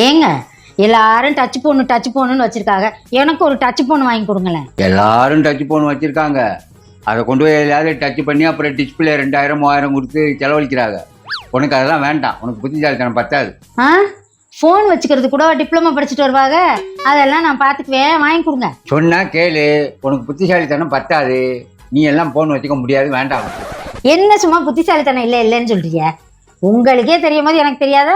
ஏங்க எல்லாரும் டச் போன்னு வச்சிருக்காங்க. எனக்கு ஒரு டச் போன் வாங்கி கொடுங்களேன். எல்லாரும் டச் போன் வச்சிருக்காங்க. அதை கொண்டு போய் எதாவது டச் பண்ணி அப்புறம் டிஸ்பிளே 2000 3000 கொடுத்து செலவழிக்கிறாங்க. உனக்கு அதெல்லாம் வேண்டாம். உனக்கு புத்திசாலித்தனம் பத்தாது. ஃபோன் வச்சுக்கிறது கூட டிப்ளமா படிச்சுட்டு வருவாங்க. அதெல்லாம் நான் பார்த்துக்குவேன், வாங்கி கொடுங்க. சொன்னா கேளு. உனக்கு புத்திசாலித்தனம் பத்தாது. நீ எல்லாம் ஃபோன் வச்சுக்க முடியாது, வேண்டாம். என்ன சும்மா புத்திசாலித்தனம் இல்லைன்னு சொல்றீங்க? உங்களுக்கே தெரியும் போது எனக்கு தெரியாதா?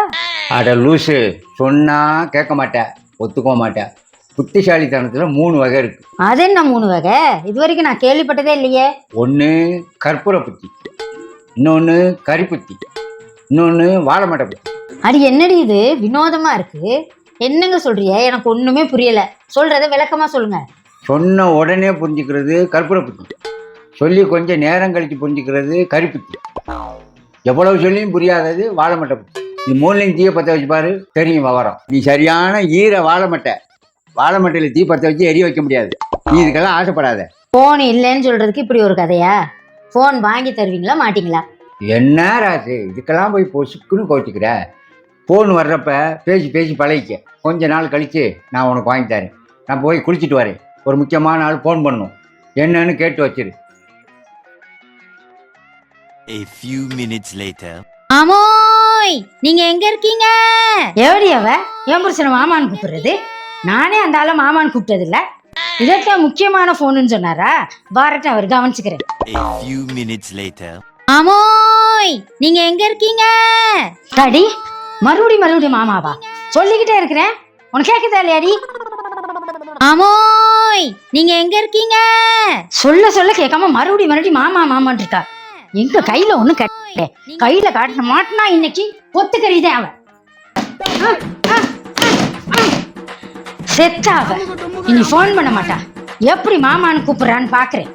அட லூசு, சொன்னா கேட்க மாட்டேன், ஒத்துக்க மாட்டேன். புத்திசாலித்தனத்துல 3 வகை இருக்கு. அது என்ன 3 வகை? இது வரைக்கும் நான் கேள்விப்பட்டதே இல்லையே. ஒன்று கற்பூர புத்தி, இன்னொன்று கரிப்புத்தி, இன்னொன்று வாழைமட்டை புத்தி. அது என்னடி இது வினோதமா இருக்கு? என்னங்க சொல்றிய? எனக்கு ஒண்ணுமே புரியல. சொல்றத விளக்கமா சொல்லுங்க. சொன்ன உடனே புரிஞ்சுக்கிறது கற்பூர புத்தி, சொல்லி கொஞ்சம் நேரம் கழிச்சு புரிஞ்சுக்கிறது கரிப்புத்தி, எவ்வளவு சொல்லியும் புரியாதது வாழைமட்டை புத்தி. நீ 3லையும் தீயை பற்ற வச்சு பாரு, தெரியும் விவரம். நீ சரியான ஈர வாழைமட்டையில் தீ பற்ற வச்சு எரிய வைக்க முடியாது. நீ இதுக்கெல்லாம் ஆசைப்படாத. போன் இல்லைன்னு சொல்றதுக்கு இப்படி ஒரு கதையா? போன் வாங்கி தருவீங்களா மாட்டீங்களா? என்ன ராசு, இதுக்கெல்லாம் போய் பொசுக்குன்னு கோச்சிக்கிற? ஃபோன் வர்றப்ப பேசி பேசி பழகிக்க. கொஞ்ச நாள் கழிச்சு நான் உனக்கு வாங்கி தரேன். நான் போய் குளிச்சுட்டு வரேன். ஒரு முக்கியமான ஆள் ஃபோன் பண்ணும், என்னன்னு கேட்டு வச்சிரு. A few minutes later. ஆமோய், நீங்க எங்க இருக்கீங்க? எவடி அவ என் புருஷனை மாமான்னு கூப்பிடுறது? நானே அந்த ஆளை மாமான்னு கூப்பிட்டது இல்ல. இதத்தான் முக்கியமான போனுன்னு சொன்னாரா? வரட்டும், அவர் கவனிச்சுக்கிறேன். A few minutes later. ஆமோய், நீங்க எங்க இருக்கீங்க? டாடி, மறுபடியும் மாமாவா? சொல்லிக்கிட்டே இருக்கிறேன், உனக்கு கேக்குதா இல்லையாடி? ஆமோய், நீங்க எங்க இருக்கீங்க? சொல்ல கேட்காம மறுபடியும் மாமான்னு இருக்கா. எங்க கையில ஒண்ணு கட்ட, கையில காட்ட மாட்டினா இன்னைக்கு ஒத்துக்கறிதே அவ. செத்தா அவ. இனி போன் பண்ண மாட்டா. எப்படி மாமான்னு கூப்பிடுறான்னு பாக்குறேன்.